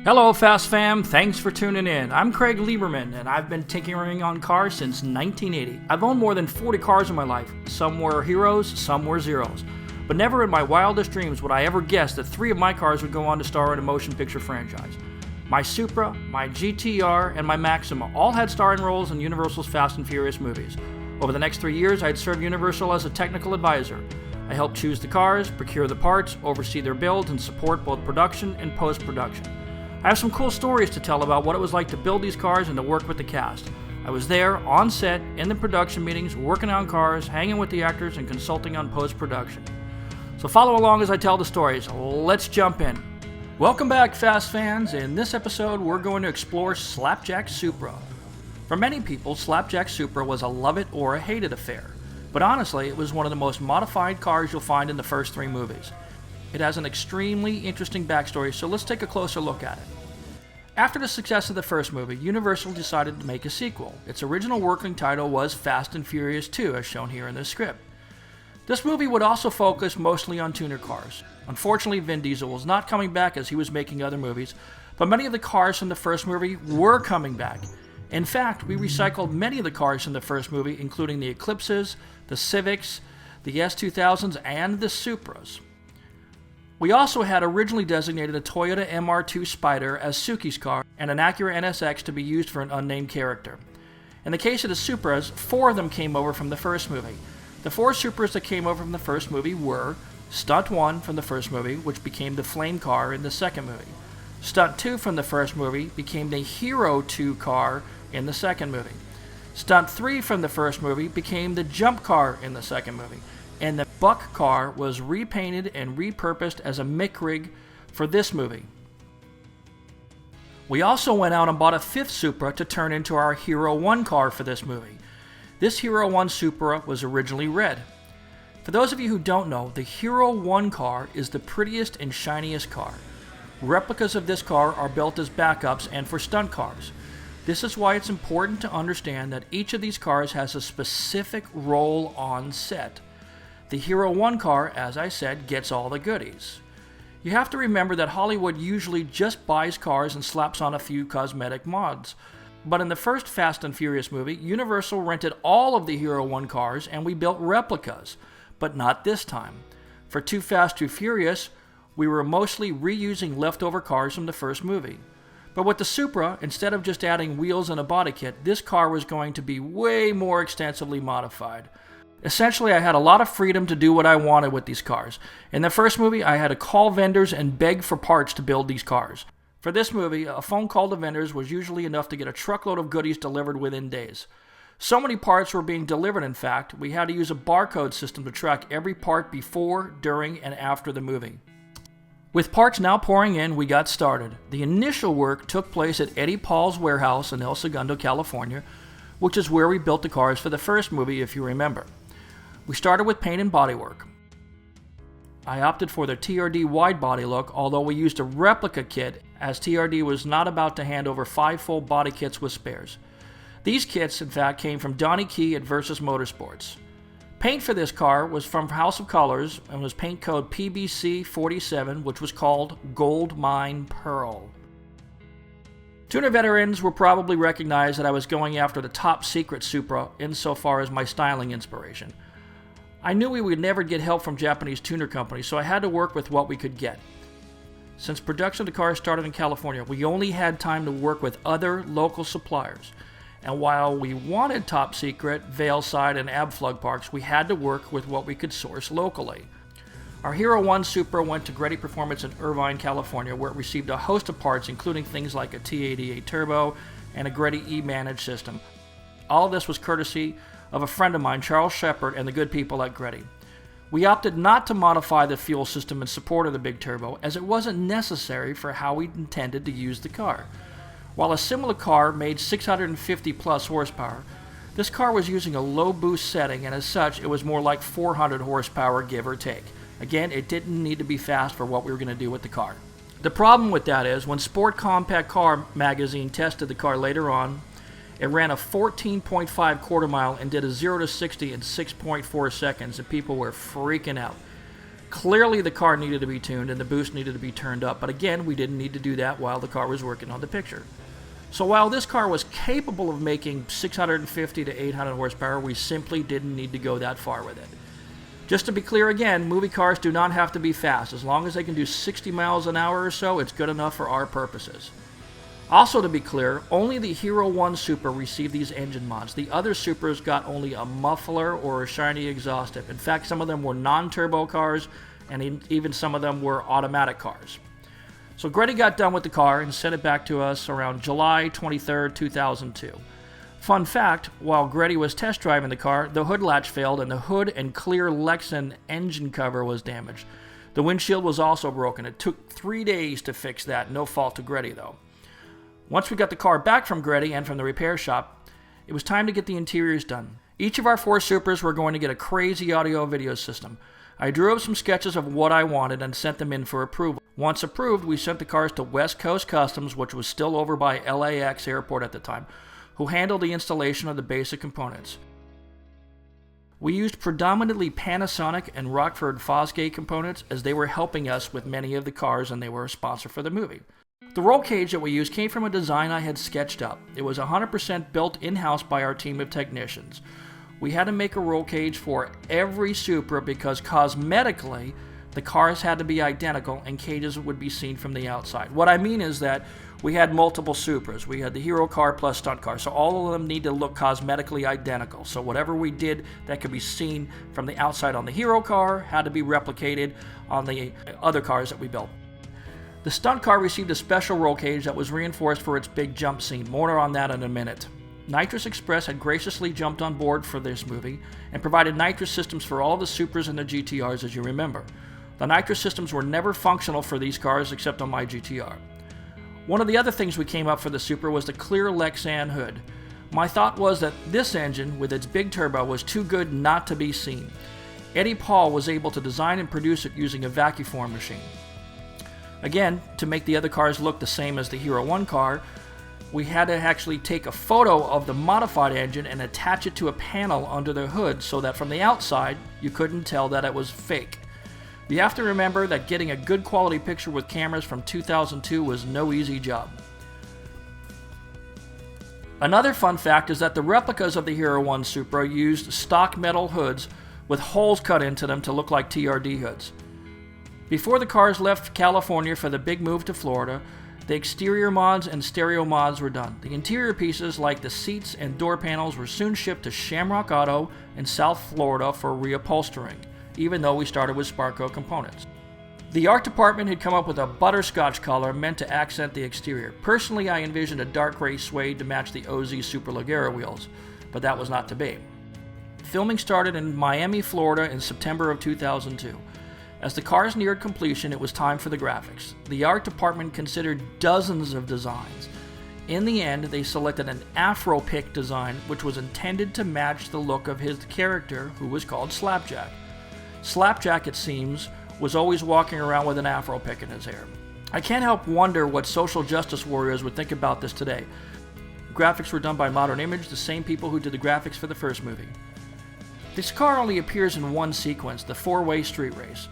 Hello Fast Fam, thanks for tuning in. I'm Craig Lieberman and I've been tinkering on cars since 1980. I've owned more than 40 cars in my life. Some were heroes, some were zeros. But never in my wildest dreams would I ever guess that 3 of my cars would go on to star in a motion picture franchise. My Supra, my GTR, and my Maxima all had starring roles in Universal's Fast and Furious movies. Over the next 3 years, I'd served Universal as a technical advisor. I helped choose the cars, procure the parts, oversee their builds, and support both production and post-production. I have some cool stories to tell about what it was like to build these cars and to work with the cast. I was there, on set, in the production meetings, working on cars, hanging with the actors, and consulting on post-production. So follow along as I tell the stories. Let's jump in. Welcome back, Fast fans. In this episode, we're going to explore Slapjack Supra. For many people, Slapjack Supra was a love it or a hate it affair. But honestly, it was one of the most modified cars you'll find in the first 3 movies. It has an extremely interesting backstory, so let's take a closer look at it. After the success of the first movie, Universal decided to make a sequel. Its original working title was Fast and Furious 2, as shown here in this script. This movie would also focus mostly on tuner cars. Unfortunately, Vin Diesel was not coming back as he was making other movies, but many of the cars from the first movie were coming back. In fact, we recycled many of the cars from the first movie, including the Eclipses, the Civics, the S2000s, and the Supras. We also had originally designated a Toyota MR2 Spider as Suki's car and an Acura NSX to be used for an unnamed character. In the case of the Supras, 4 of them came over from the first movie. The 4 Supras that came over from the first movie were Stunt 1 from the first movie, which became the Flame car in the second movie. Stunt 2 from the first movie became the Hero 2 car in the second movie. Stunt 3 from the first movie became the Jump car in the second movie. And the Buck car was repainted and repurposed as a Mick rig for this movie. We also went out and bought a 5th Supra to turn into our Hero 1 car for this movie. This Hero 1 Supra was originally red. For those of you who don't know, the Hero 1 car is the prettiest and shiniest car. Replicas of this car are built as backups and for stunt cars. This is why it's important to understand that each of these cars has a specific role on set. The Hero 1 car, as I said, gets all the goodies. You have to remember that Hollywood usually just buys cars and slaps on a few cosmetic mods. But in the first Fast and Furious movie, Universal rented all of the Hero 1 cars and we built replicas. But not this time. For Too Fast, Too Furious, we were mostly reusing leftover cars from the first movie. But with the Supra, instead of just adding wheels and a body kit, this car was going to be way more extensively modified. Essentially, I had a lot of freedom to do what I wanted with these cars. In the first movie, I had to call vendors and beg for parts to build these cars. For this movie, a phone call to vendors was usually enough to get a truckload of goodies delivered within days. So many parts were being delivered, in fact, we had to use a barcode system to track every part before, during, and after the movie. With parts now pouring in, we got started. The initial work took place at Eddie Paul's warehouse in El Segundo, California, which is where we built the cars for the first movie, if you remember. We started with paint and bodywork. I opted for the TRD wide body look, although we used a replica kit as TRD was not about to hand over 5 full body kits with spares. These kits, in fact, came from Donnie Key at Versus Motorsports. Paint for this car was from House of Colors and was paint code PBC47, which was called Gold Mine Pearl. Tuner veterans will probably recognize that I was going after the top secret Supra insofar as my styling inspiration. I knew we would never get help from Japanese tuner companies, so I had to work with what we could get. Since production of the car started in California, we only had time to work with other local suppliers. And while we wanted top secret, Valeside, and Abflug parts, we had to work with what we could source locally. Our Hero 1 Supra went to Gretty Performance in Irvine, California, where it received a host of parts, including things like a T88 turbo and a Gretty E-Manage system. All of this was courtesy of a friend of mine, Charles Shepard, and the good people at Gretty. We opted not to modify the fuel system in support of the big turbo, as it wasn't necessary for how we intended to use the car. While a similar car made 650 plus horsepower, this car was using a low boost setting, and as such, it was more like 400 horsepower, give or take. Again, it didn't need to be fast for what we were going to do with the car. The problem with that is, when Sport Compact Car magazine tested the car later on, it ran a 14.5 quarter mile and did a 0 to 60 in 6.4 seconds, and people were freaking out. Clearly the car needed to be tuned and the boost needed to be turned up, but again, we didn't need to do that while the car was working on the picture. So while this car was capable of making 650 to 800 horsepower, we simply didn't need to go that far with it. Just to be clear again, movie cars do not have to be fast. As long as they can do 60 miles an hour or so, it's good enough for our purposes. Also to be clear, only the Hero 1 Supra received these engine mods. The other Supras got only a muffler or a shiny exhaust tip. In fact, some of them were non-turbo cars, and even some of them were automatic cars. So Gretty got done with the car and sent it back to us around July 23rd, 2002. Fun fact, while Gretty was test driving the car, the hood latch failed and the hood and clear Lexan engine cover was damaged. The windshield was also broken. It took 3 days to fix that, no fault to Gretty though. Once we got the car back from Gretty and from the repair shop, it was time to get the interiors done. Each of our 4 Supras were going to get a crazy audio-video system. I drew up some sketches of what I wanted and sent them in for approval. Once approved, we sent the cars to West Coast Customs, which was still over by LAX airport at the time, who handled the installation of the basic components. We used predominantly Panasonic and Rockford Fosgate components as they were helping us with many of the cars and they were a sponsor for the movie. The roll cage that we used came from a design I had sketched up. It was 100% built in-house by our team of technicians. We had to make a roll cage for every Supra because cosmetically, the cars had to be identical and cages would be seen from the outside. What I mean is that we had multiple Supras. We had the hero car plus stunt car, so all of them need to look cosmetically identical. So whatever we did that could be seen from the outside on the hero car had to be replicated on the other cars that we built. The stunt car received a special roll cage that was reinforced for its big jump scene. More on that in a minute. Nitrous Express had graciously jumped on board for this movie and provided nitrous systems for all the Supras and the GTRs, as you remember. The nitrous systems were never functional for these cars except on my GTR. One of the other things we came up for the Supra was the clear Lexan hood. My thought was that this engine, with its big turbo, was too good not to be seen. Eddie Paul was able to design and produce it using a vacuform machine. Again, to make the other cars look the same as the Hero 1 car, we had to actually take a photo of the modified engine and attach it to a panel under the hood so that from the outside, you couldn't tell that it was fake. You have to remember that getting a good quality picture with cameras from 2002 was no easy job. Another fun fact is that the replicas of the Hero 1 Supra used stock metal hoods with holes cut into them to look like TRD hoods. Before the cars left California for the big move to Florida, the exterior mods and stereo mods were done. The interior pieces like the seats and door panels were soon shipped to Shamrock Auto in South Florida for reupholstering, even though we started with Sparco components. The art department had come up with a butterscotch color meant to accent the exterior. Personally, I envisioned a dark gray suede to match the OZ Superleggera wheels, but that was not to be. Filming started in Miami, Florida in September of 2002. As the cars neared completion, it was time for the graphics. The art department considered dozens of designs. In the end, they selected an Afro pick design, which was intended to match the look of his character, who was called Slapjack. Slapjack, it seems, was always walking around with an Afro pick in his hair. I can't help wonder what social justice warriors would think about this today. Graphics were done by Modern Image, the same people who did the graphics for the first movie. This car only appears in one sequence, the four-way street race.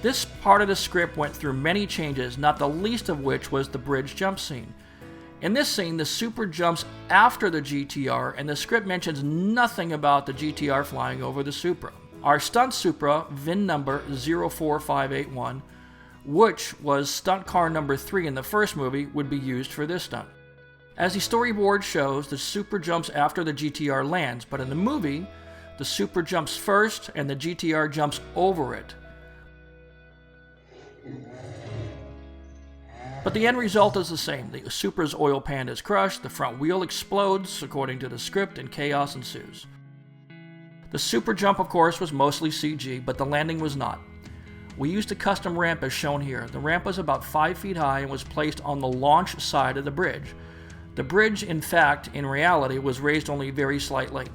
This part of the script went through many changes, not the least of which was the bridge jump scene. In this scene, the Supra jumps after the GTR, and the script mentions nothing about the GTR flying over the Supra. Our stunt Supra, VIN number 04581, which was stunt car number 3 in the first movie, would be used for this stunt. As the storyboard shows, the Supra jumps after the GTR lands, but in the movie, the Supra jumps first and the GTR jumps over it. But the end result is the same. The Supra's oil pan is crushed, the front wheel explodes according to the script, and chaos ensues. The Supra jump, of course, was mostly CG, but the landing was not. We used a custom ramp as shown here. The ramp was about 5 feet high and was placed on the launch side of the bridge. The bridge, in fact, in reality, was raised only very slightly.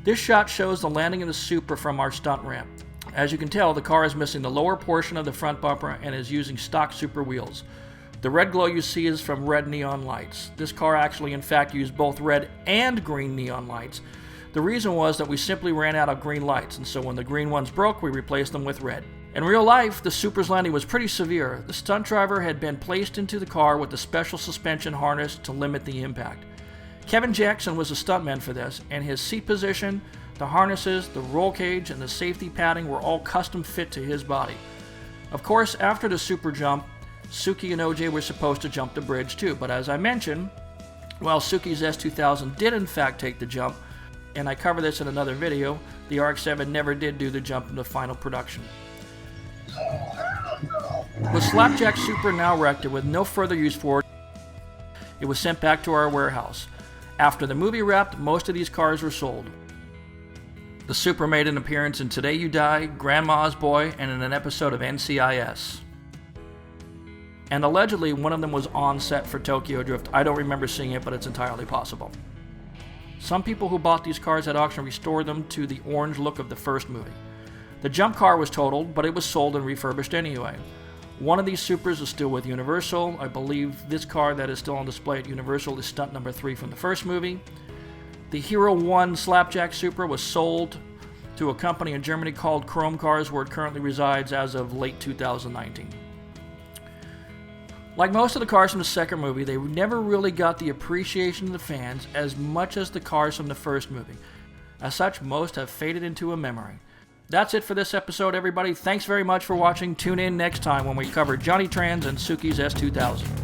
This shot shows the landing of the Supra from our stunt ramp. As you can tell, the car is missing the lower portion of the front bumper and is using stock Supra wheels. The red glow you see is from red neon lights. This car actually in fact used both red and green neon lights. The reason was that we simply ran out of green lights, and so when the green ones broke, we replaced them with red. In real life, the Supra's landing was pretty severe. The stunt driver had been placed into the car with a special suspension harness to limit the impact. Kevin Jackson was a stuntman for this, and his seat position, the harnesses, the roll cage, and the safety padding were all custom fit to his body. Of course, after the Supra jump, Suki and OJ were supposed to jump the bridge too, but as I mentioned, while Suki's S2000 did in fact take the jump, and I cover this in another video, the RX-7 never did do the jump in the final production. With Slapjack Supra now wrecked and with no further use for it, it was sent back to our warehouse. After the movie wrapped, most of these cars were sold. The Supra made an appearance in Today You Die, Grandma's Boy, and in an episode of NCIS. And allegedly, one of them was on set for Tokyo Drift. I don't remember seeing it, but it's entirely possible. Some people who bought these cars at auction restored them to the orange look of the first movie. The jump car was totaled, but it was sold and refurbished anyway. One of these Supras is still with Universal. I believe this car that is still on display at Universal is stunt number 3 from the first movie. The Hero 1 Slapjack Supra was sold to a company in Germany called Chrome Cars, where it currently resides as of late 2019. Like most of the cars from the second movie, they never really got the appreciation of the fans as much as the cars from the first movie. As such, most have faded into a memory. That's it for this episode, everybody. Thanks very much for watching. Tune in next time when we cover Johnny Trans and Suki's S2000.